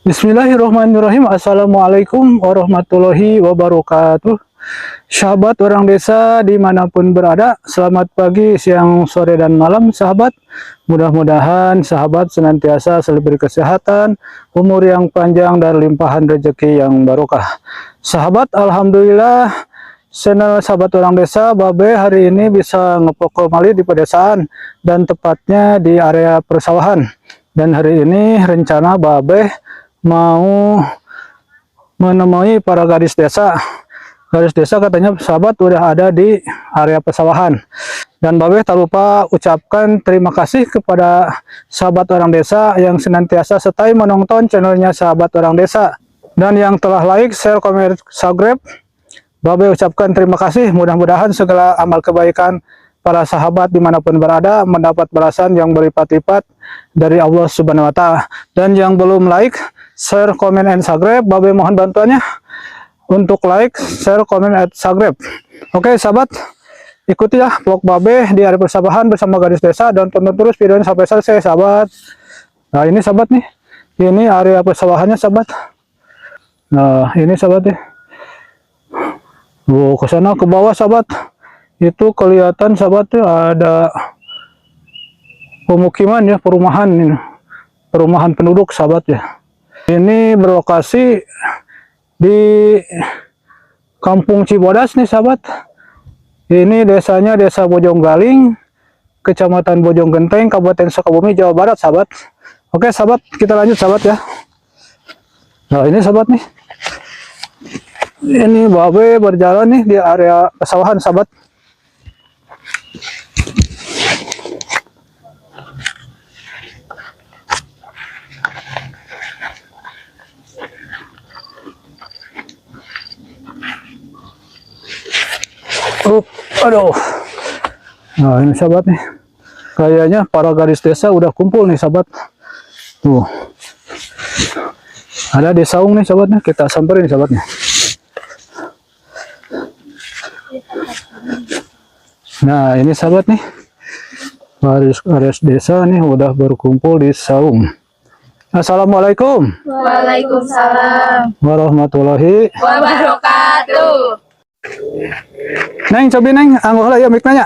Bismillahirrahmanirrahim. Assalamualaikum warahmatullahi wabarakatuh. Sahabat orang desa dimanapun berada, selamat pagi, siang, sore, dan malam sahabat. Mudah-mudahan sahabat senantiasa selalu berkesehatan, umur yang panjang, dan limpahan rezeki yang barokah. Sahabat, alhamdulillah channel sahabat orang desa Babe hari ini bisa ngepok kembali di pedesaan dan tepatnya di area persawahan. Dan hari ini rencana Babe mau menemui para gadis desa. Gadis desa katanya sahabat udah ada di area pesawahan. Dan Babe tak lupa ucapkan terima kasih kepada sahabat orang desa yang senantiasa setia menonton channelnya sahabat orang desa. Dan yang telah like, share, komen, subscribe, Babe ucapkan terima kasih. Mudah-mudahan segala amal kebaikan para sahabat dimanapun berada mendapat balasan yang berlipat-lipat dari Allah Subhanahu wa Ta'ala. Dan yang belum like, share, komen, and subscribe, Babe mohon bantuannya untuk like, share, komen, and subscribe. Oke sahabat, ikuti ya vlog Babe di area persawahan bersama gadis desa dan tonton terus videonya sampai selesai sahabat. Nah ini sahabat nih, ini area persawahannya sahabat. Nah ini sahabat nih, ke sana ke bawah sahabat, itu kelihatan sahabat ya ada pemukiman ya, perumahan penduduk sahabat ya. Ini berlokasi di Kampung Cibodas nih sahabat. Ini desanya Desa Bojonggaling, Kecamatan Bojonggenteng, Kabupaten Sukabumi, Jawa Barat sahabat. Oke sahabat, kita lanjut sahabat ya. Nah ini sahabat nih, ini Babe berjalan nih di area pesawahan sahabat. Aduh. Nah ini sahabat nih, kayaknya para gadis desa udah kumpul nih sahabat. Tuh, ada di saung nih sahabatnya, kita samperin sahabatnya. Nah ini sahabat nih, gadis desa nih udah berkumpul di saung. Assalamualaikum Waalaikumsalam warahmatullahi wabarakatuh. Neng, coba Neng, angguh lah ya miknya.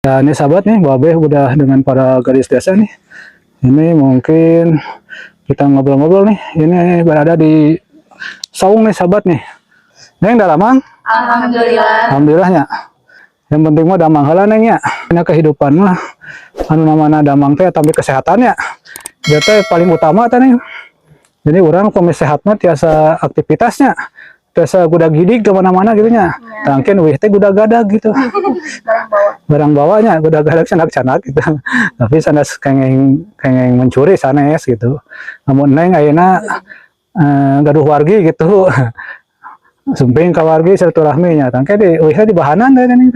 Ya ini sahabat nih, Babe udah dengan para gadis desa nih. Ini mungkin kita ngobrol-ngobrol nih. Ini berada di saung nih sahabat nih. Neng, udah lama? Alhamdulillah. Alhamdulillahnya. Yang penting mah damang heula Neng ya. Ini kehidupan mah anu namana damang teh tapi kesehatannya. Dia teh paling utama teh Neng. Jadi orang pemilik sehat mah tiasa aktivitasnya, tiasa gudak gidik kemana-mana gitunya. Tangkin wih teh gudak gadag gitu. Barang bawanya gudak gadag canak-canak gitu. Tapi sanes kengeng mencuri sanes gitu. Namun Neng ayeuna gaduh wargi gitu. Sumping ka wargi silaturahminya. Tangke di wih di bahanan teh Neng.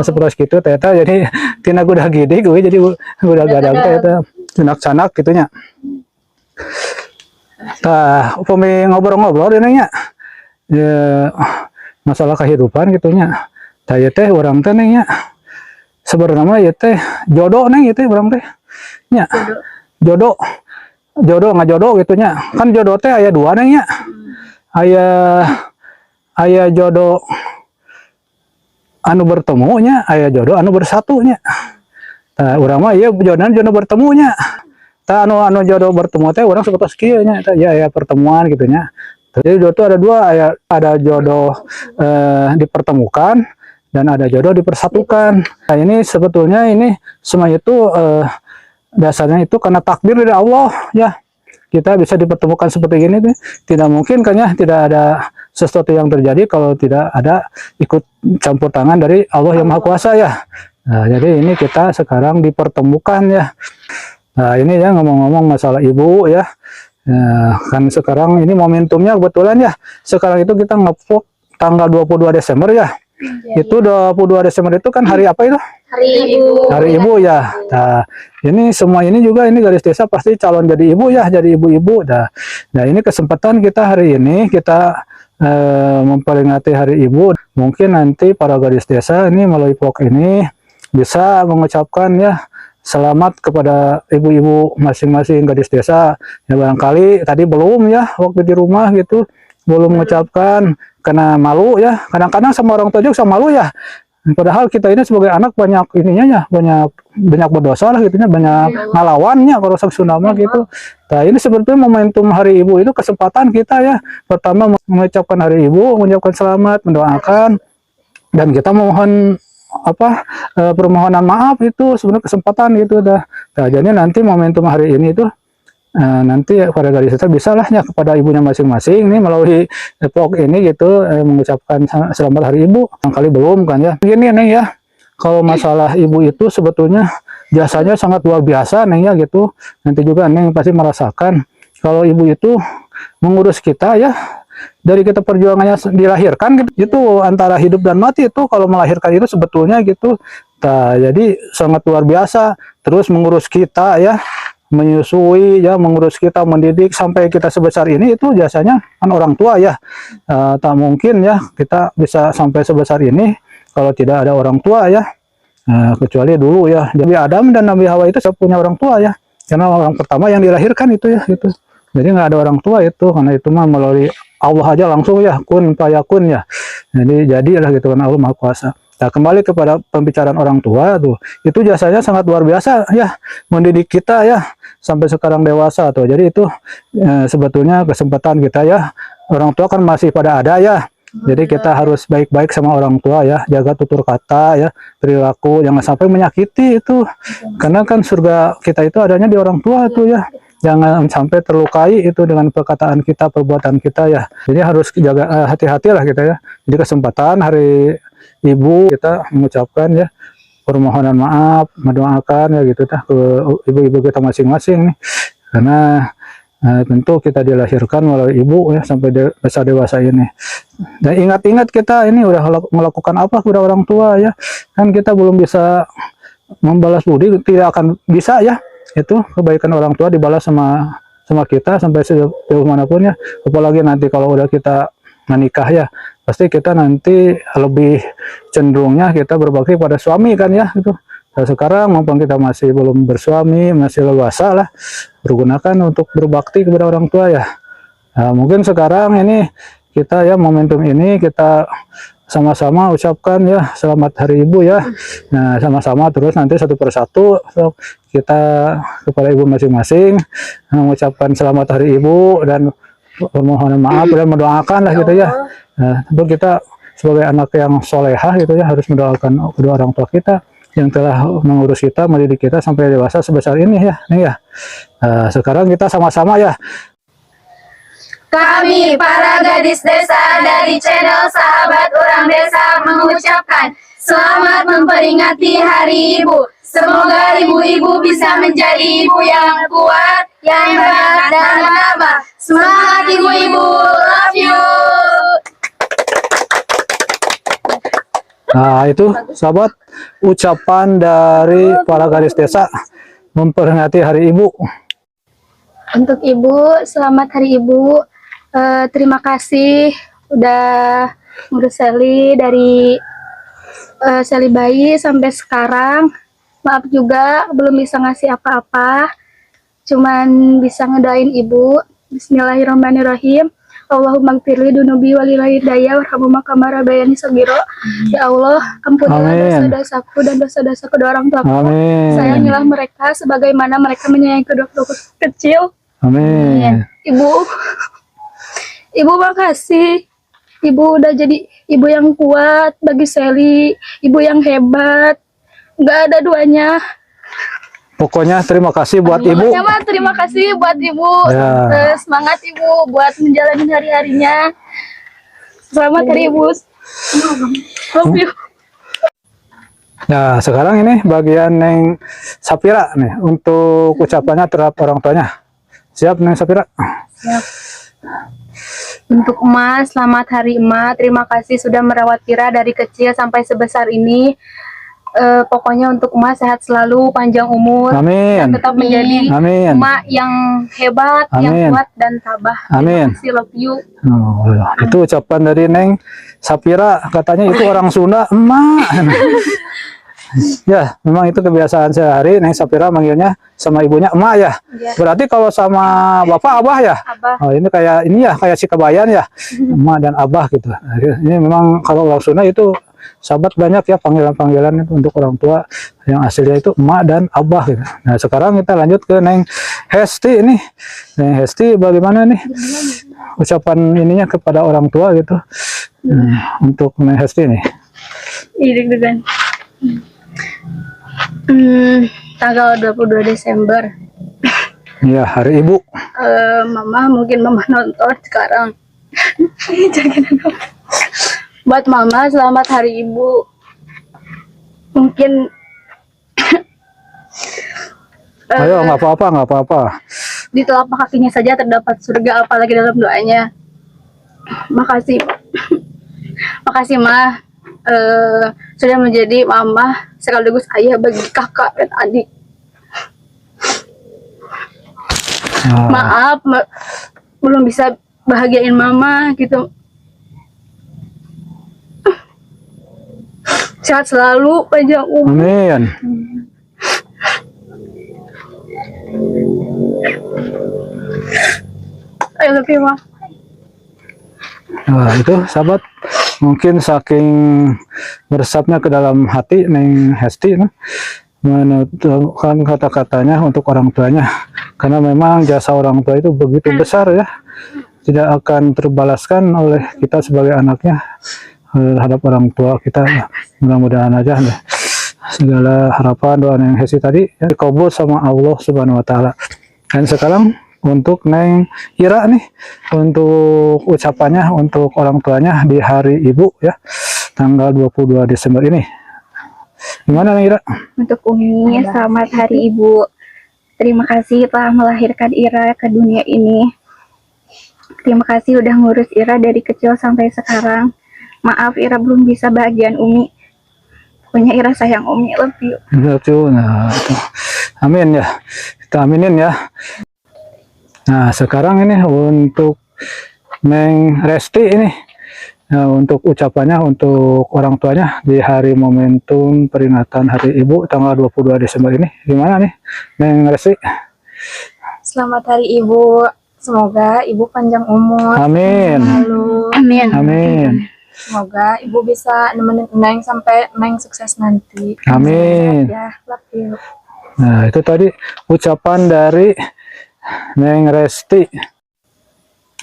Seperti gitu teh jadi tina gudak gidik wih jadi gudak gadag teh eta canak-canak gitunya. Tah, upami ngobrol-ngobrol ini ya, masalah kehidupan gitunya. Tah ya teh orang teh neng ya, sebenarnya ya teh jodoh neng itu orang teh, ya jodoh nggak jodoh gitunya. Kan jodoh teh aya dua neng ya, aya jodoh anu bertemunya, aya jodoh anu bersatunya. Tah orang mah iya jodoh bertemunya. Anu jodoh bertemu teh orang seperti skillnya ya pertemuan gitunya. Jadi jodoh itu ada dua, ada jodoh dipertemukan dan ada jodoh dipersatukan. Nah ini sebetulnya ini semua itu dasarnya itu karena takdir dari Allah ya. Kita bisa dipertemukan seperti ini nih. Tidak mungkin kan ya, tidak ada sesuatu yang terjadi kalau tidak ada ikut campur tangan dari Allah yang Maha Kuasa ya. Nah, jadi ini kita sekarang dipertemukan ya. Nah ini ya ngomong-ngomong masalah ibu ya, kan sekarang ini momentumnya kebetulan ya, sekarang itu kita nge-vlog tanggal 22 Desember ya, itu 22 Desember itu kan hari apa itu? Hari Ibu. Hari Ibu ya. Nah ini semua ini juga ini gadis desa pasti calon jadi ibu ya, jadi ibu-ibu. Nah ini kesempatan kita hari ini kita memperingati hari ibu. Mungkin nanti para gadis desa ini melalui vlog ini bisa mengucapkan ya selamat kepada ibu-ibu masing-masing gadis desa. Ya barangkali tadi belum ya waktu di rumah gitu, belum mengucapkan karena malu ya. Kadang-kadang sama orang tua juga sama malu ya. Padahal kita ini sebagai anak banyak ininya ya, banyak berdosa lah gitu ya, banyak ngalawannya kalau sak Sunda mah gitu. Nah, ini sebetulnya momentum Hari Ibu itu kesempatan kita ya. Pertama mengucapkan Hari Ibu, mengucapkan selamat, mendoakan, dan kita mohon permohonan maaf itu sebenarnya kesempatan gitu dah. Nah, jadi nanti momentum hari ini itu nanti para gadis desa bisa lah ya kepada ibunya masing-masing nih melalui vlog ini gitu mengucapkan selamat Hari Ibu. Kali belum kan ya. Begini nih ya, kalau masalah ibu itu sebetulnya jasanya sangat luar biasa nih ya gitu. Nanti juga Neng pasti merasakan kalau ibu itu mengurus kita ya, dari kita perjuangannya dilahirkan gitu, itu antara hidup dan mati itu kalau melahirkan itu sebetulnya gitu. Nah, jadi sangat luar biasa, terus mengurus kita ya, menyusui ya, mengurus kita, mendidik sampai kita sebesar ini, itu jasanya kan orang tua ya. Tak mungkin ya kita bisa sampai sebesar ini kalau tidak ada orang tua ya. Kecuali dulu ya, Nabi Adam dan Nabi Hawa itu punya orang tua ya, karena orang pertama yang dilahirkan itu ya gitu. Jadi nggak ada orang tua itu, karena itu mah melalui Allah aja langsung ya, kun fayakun ya. Jadi jadilah gitu kan, Allah Maha Kuasa. Nah, kembali kepada pembicaraan orang tua tuh, itu jasanya sangat luar biasa ya, mendidik kita ya sampai sekarang dewasa tuh. Jadi itu sebetulnya kesempatan kita ya. Orang tua kan masih pada ada ya. Jadi kita harus baik-baik sama orang tua ya, jaga tutur kata ya, perilaku, jangan sampai menyakiti itu. Karena kan surga kita itu adanya di orang tua tuh ya. Jangan sampai terlukai itu dengan perkataan kita, perbuatan kita ya. Jadi harus jaga hati-hati lah kita ya. Jadi kesempatan Hari Ibu kita mengucapkan ya permohonan maaf, mendoakan ya gitu dah ke ibu-ibu kita masing-masing nih. Karena tentu kita dilahirkan melalui ibu ya sampai dewasa ini. Dan ingat-ingat kita ini udah melakukan apa kepada orang tua ya. Kan kita belum bisa membalas budi, tidak akan bisa ya. Itu kebaikan orang tua dibalas sama kita sampai sejauh manapun ya. Apalagi nanti kalau udah kita menikah ya, pasti kita nanti lebih cenderungnya kita berbakti pada suami kan ya gitu. Nah, sekarang maupun kita masih belum bersuami, masih leluasa lah, pergunakan untuk berbakti kepada orang tua ya. Nah, mungkin sekarang ini kita ya, momentum ini kita sama-sama ucapkan ya selamat Hari Ibu ya. Nah, sama-sama terus nanti satu persatu kita kepada ibu masing-masing mengucapkan selamat Hari Ibu dan permohonan maaf dan mendoakan lah gitu ya. Nah, tentu kita sebagai anak yang solehah gitu ya harus mendoakan kedua orang tua kita yang telah mengurus kita, mendidik kita sampai dewasa sebesar ini ya. Nih ya. Nah, sekarang kita sama-sama ya. Kami para gadis desa dari channel Sahabat Orang Desa mengucapkan selamat memperingati Hari Ibu. Semoga ibu-ibu bisa menjadi ibu yang kuat, yang hebat dan tabah. Semangat ibu-ibu, love you. Nah, itu sahabat ucapan dari para gadis desa memperingati Hari Ibu. Untuk ibu, selamat Hari Ibu. Terima kasih udah ngurus Sally dari Sally bayi sampai sekarang. Maaf juga belum bisa ngasih apa-apa, cuman bisa ngedoain ibu. Bismillahirrahmanirrahim. Allahumma gfirli dunubi walilahidayah warhamuma kama rabbayani shaghira. Ya Allah, ampunilah dosa-dosaku dan dosa-dosa kedua orang tuaku. Sayangilah mereka sebagaimana mereka menyayangi kedua kecil. Amin. Ibu makasih. Ibu udah jadi ibu yang kuat bagi Sally, ibu yang hebat. Nggak ada duanya. Pokoknya terima kasih buat ibu. Terima kasih buat ibu. Ya. Semangat ibu buat menjalani hari-harinya. Selamat Hari Ibu. Love you. Nah, sekarang ini bagian Neng Sapira nih untuk ucapannya terhadap orang tuanya. Siap Neng Sapira? Siap. Untuk Emas, selamat Hari Emas. Terima kasih sudah merawat Kira dari kecil sampai sebesar ini. Pokoknya untuk Emas sehat selalu, panjang umur. Amin. Dan tetap menjadi emak yang hebat, yang kuat dan tabah. Amin. Terima kasih, love you. Oh, itu ucapan dari Neng Sapira, katanya itu orang Sunda, emak. Ya, memang itu kebiasaan sehari. Neng Sapira manggilnya sama ibunya emak ya. Iya. Berarti kalau sama bapak abah ya. Abah. Oh, ini ya kayak si Kabayan ya. Emak dan abah gitu. Nah, ini memang kalau orang Sunda itu sahabat banyak ya panggilan-panggilan itu untuk orang tua yang aslinya itu emak dan abah gitu. Nah, sekarang kita lanjut ke Neng Hesti ini. Neng Hesti bagaimana nih ucapan ininya kepada orang tua gitu. Untuk Neng Hesti nih. Ih, deg-degan. Tanggal 22 Desember. Ya, Hari Ibu. Mama mungkin mama nonton sekarang. Jangan nonton. Buat mama selamat Hari Ibu. Mungkin Ayo, nggak apa-apa. di telapak kakinya saja terdapat surga, apalagi dalam doanya. Makasih, makasih Ma, sudah menjadi mama sekaligus ayah bagi kakak dan adik. Maaf, belum bisa bahagiain mama gitu. Sehat selalu, panjang umur. Amin. I love you, Ma. Nah, itu sahabat, mungkin saking meresapnya ke dalam hati Neng Hesti menuturkan kata-katanya untuk orang tuanya, karena memang jasa orang tua itu begitu besar ya, tidak akan terbalaskan oleh kita sebagai anaknya terhadap orang tua kita. Mudah-mudahan aja segala harapan doa Neng Hesti tadi ya, dikabul sama Allah Subhanahu wa Ta'ala. Dan sekarang untuk Neng Ira nih, untuk ucapannya untuk orang tuanya di Hari Ibu ya, tanggal 22 Desember ini. Gimana Neng Ira? Untuk Umi, selamat Hari Ibu. Terima kasih telah melahirkan Ira ke dunia ini. Terima kasih udah ngurus Ira dari kecil sampai sekarang. Maaf Ira belum bisa bahagian Umi. Pokoknya Ira sayang Umi, love you. Nah, itu. Amin ya. Kita aminin ya. Nah, sekarang ini untuk Neng Resti ini, untuk ucapannya untuk orang tuanya di hari momentum peringatan Hari Ibu tanggal 22 Desember ini. Gimana nih Neng Resti? Selamat Hari Ibu. Semoga Ibu panjang umur. Amin. Lalu Amin. Amin. semoga Ibu bisa nemenin Neng sampai Neng sukses nanti. Amin. Ya, love you. Nah, itu tadi ucapan dari Neng Resti.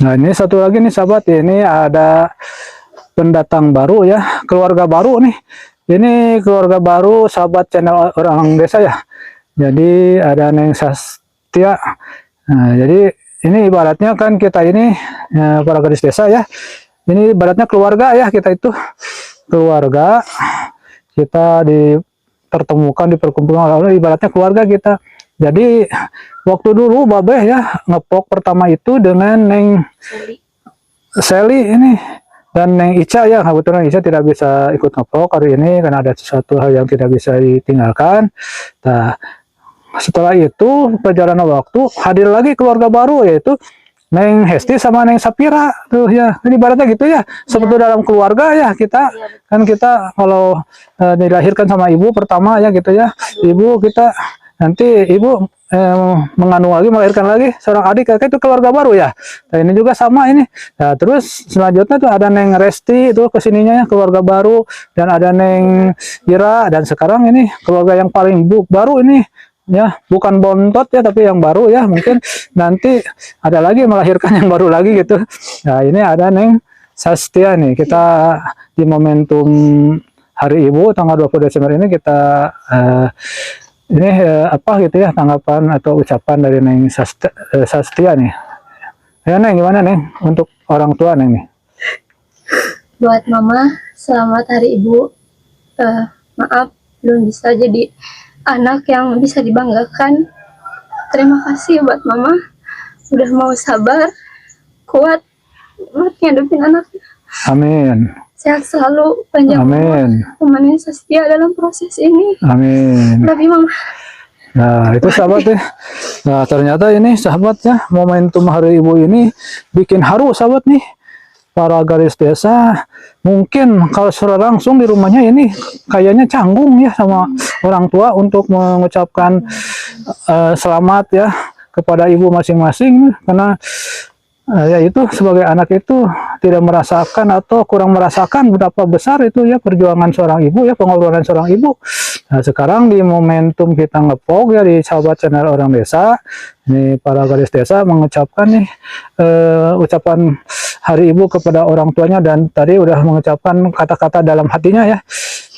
Nah, ini satu lagi nih sahabat, ini ada pendatang baru ya, keluarga baru nih. Ini keluarga baru sahabat channel Orang Desa ya. Jadi ada Neng Sastia. Nah, jadi ini ibaratnya kan kita ini para gadis desa ya. Ini ibaratnya keluarga ya, kita itu keluarga. Kita dipertemukan, diperkumpulkan oleh ibaratnya keluarga kita. Jadi waktu dulu Babeh ya ngepok pertama itu dengan Neng Seli ini dan Neng Ica ya, kebetulan Ica tidak bisa ikut ngepok hari ini karena ada sesuatu hal yang tidak bisa ditinggalkan. Nah, setelah itu perjalanan waktu hadir lagi keluarga baru yaitu Neng Hesti sama Neng Sapira tuh ya. Ini ibaratnya gitu ya, seperti dalam keluarga ya kita. Kan kita kalau dilahirkan sama ibu pertama ya gitu ya. Ibu kita nanti ibu mengandung lagi, melahirkan lagi seorang adik, kakak itu keluarga baru ya. Nah, ini juga sama ini. Nah, terus selanjutnya tuh ada Neng Resti itu kesininya ya, keluarga baru, dan ada Neng Ira, dan sekarang ini keluarga yang paling baru ini ya, bukan bontot ya tapi yang baru ya, mungkin nanti ada lagi melahirkan yang baru lagi gitu. Nah, ini ada Neng Sastia nih, kita di momentum Hari Ibu tanggal 20 Desember ini kita ini apa gitu ya, tanggapan atau ucapan dari Neng Sastia nih. Ya Neng, gimana Neng untuk orang tua Neng nih? Buat Mama, selamat Hari Ibu. Maaf belum bisa jadi anak yang bisa dibanggakan. Terima kasih buat Mama udah mau sabar, kuat buat ngadepin anaknya. Amin. Sehat selalu, panjang Amin. umur, temenin setia dalam proses ini. Amin. Tapi Mama, Nah, itu sahabat ya. Nah, ternyata ini sahabat ya, momentum Hari Ibu ini bikin haru sahabat nih. para garis desa, mungkin kalau secara langsung di rumahnya ini kayaknya canggung ya sama orang tua untuk mengucapkan selamat ya kepada ibu masing-masing, karena ya itu sebagai anak itu tidak merasakan atau kurang merasakan betapa besar itu ya perjuangan seorang ibu ya, pengorbanan seorang ibu. Nah, sekarang di momentum kita ngepog ya di sahabat channel orang desa, ini para garis desa mengucapkan nih ucapan hari ibu kepada orang tuanya, dan tadi udah mengucapkan kata-kata dalam hatinya ya.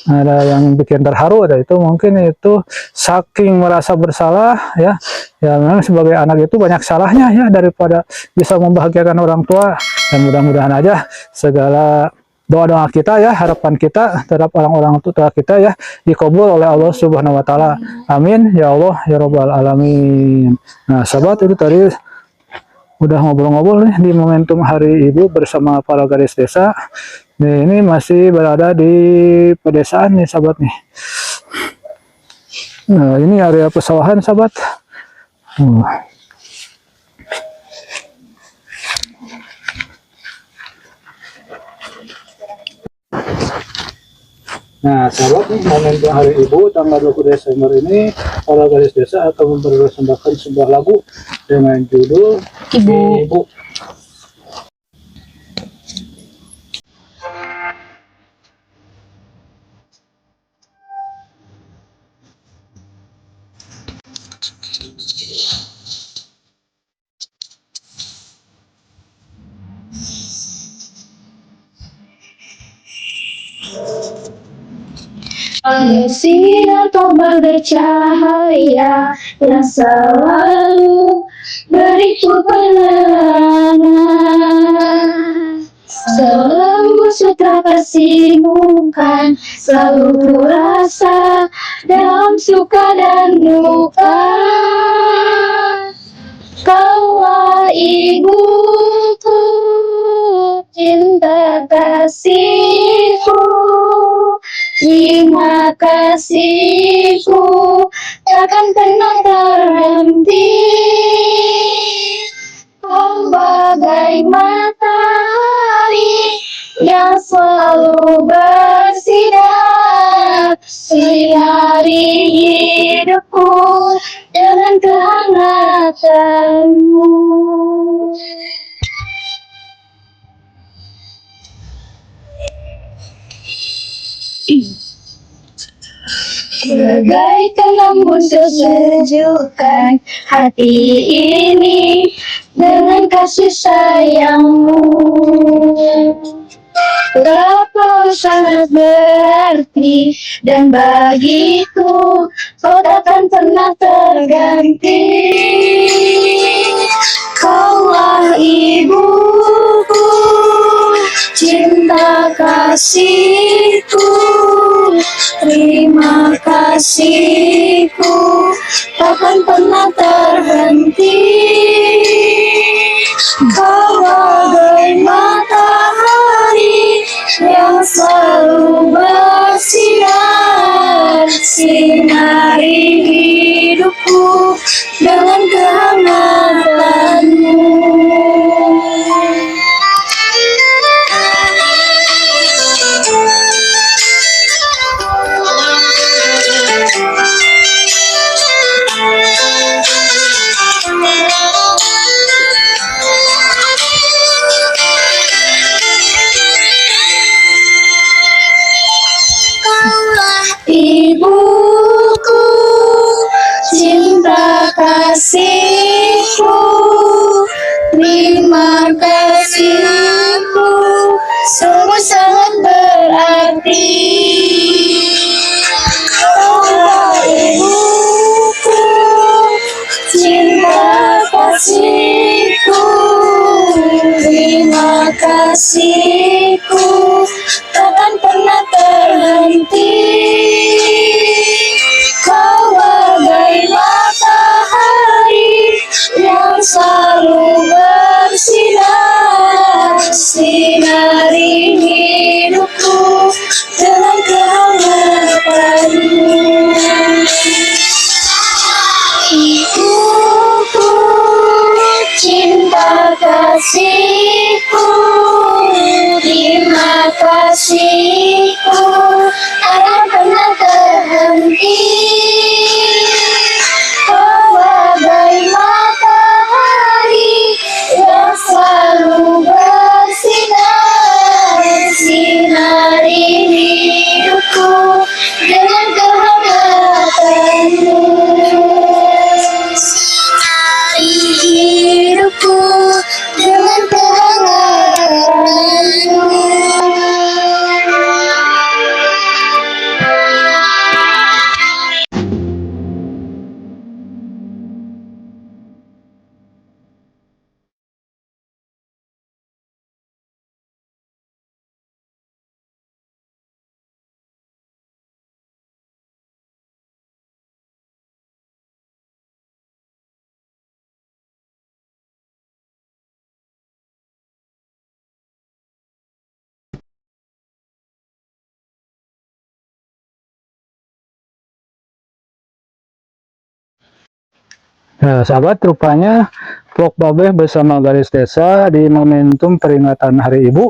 Ada yang bikin terharu, ada itu mungkin itu saking merasa bersalah ya, ya memang sebagai anak itu banyak salahnya ya, daripada bisa membahagiakan orang tua. Dan mudah-mudahan aja segala doa-doa kita ya, harapan kita terhadap orang-orang tua kita ya dikabul oleh Allah Subhanahu wa taala. Amin ya Allah ya rabbal alamin. Nah, sahabat, itu tadi udah ngobrol-ngobrol nih di momentum Hari Ibu bersama para garis desa. Nih, ini masih berada di pedesaan nih sahabat nih. Nah, ini area pesawahan sahabat. Nah, sahabat nih, momentum Hari Ibu tanggal 20 Desember ini para garis desa akan mempersembahkan sebuah lagu dengan judul Ibu. Sinar tombak bercahaya yang selalu beriku penerangan. Selembut sutra kasihmu kan selalu kurasa dalam suka dan duka. Kaulah ibuku, cinta kasihku, terima kasihku takkan pernah terhenti. Kau bagai matahari yang selalu bersinar, sinari hidupku dengan kehangatanmu. Bagaikan lembut sesejukkan hati ini dengan kasih sayangmu. Betapa sangat berarti, dan bagiku kau takkan pernah terganti. Kaulah ibuku, cinta kasihku, terima kasihku takkan pernah terhenti. Kau bagai matahari yang selalu bersinar, sinari hidupku dengan kehangatanmu. Ibuku, cinta kasihku, terima kasihku, sungguh sangat berarti. Kaulah ibuku, cinta kasihku, terima kasihku takkan pernah terhenti. Kau bagai matahari yang selalu bersinar, sinari hidupku dengan kehangatanmu. Ibuku, cinta kasihku, terima kasihku akan pernah terhenti. Kau bagai matahari yang selalu bersinar, sinari hidupku dengan kehangatanmu. Sinari hidupku dengan kehangatanmu. Nah, sahabat, rupanya vlog Babeh bersama Garis Desa di momentum peringatan Hari Ibu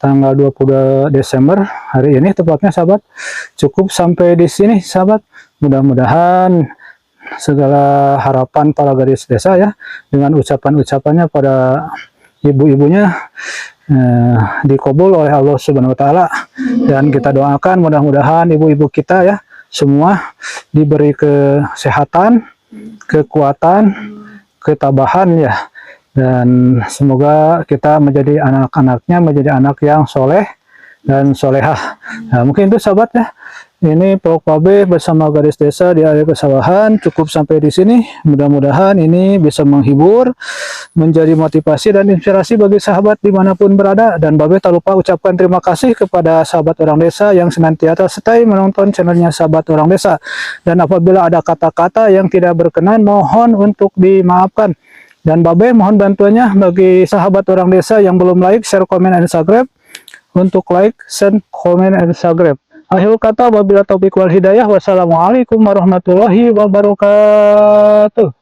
tanggal 20 Desember hari ini tepatnya, sahabat. Cukup sampai di sini, sahabat. Mudah-mudahan segala harapan para Garis Desa ya dengan ucapan-ucapannya pada ibu-ibunya dikabul oleh Allah Subhanahu wa taala, dan kita doakan mudah-mudahan ibu-ibu kita ya semua diberi kesehatan, kekuatan, ketabahan ya, dan semoga kita menjadi anak-anaknya menjadi anak yang soleh dan solehah. Nah, mungkin itu sahabat ya, ini vlog Babeh bersama Garis Desa di area pesawahan cukup sampai di sini. Mudah-mudahan ini bisa menghibur, menjadi motivasi dan inspirasi bagi sahabat dimanapun berada. Dan Babeh tak lupa ucapkan terima kasih kepada sahabat orang desa yang senantiasa setia menonton channelnya Sahabat Orang Desa. Dan apabila ada kata-kata yang tidak berkenan, mohon untuk dimaafkan. Dan Babeh mohon bantuannya bagi sahabat orang desa yang belum like, share, komen, dan subscribe untuk like, share, komen, dan subscribe. Akhir kata, wabillahi taufiq wal hidayah. Wassalamualaikum warahmatullahi wabarakatuh.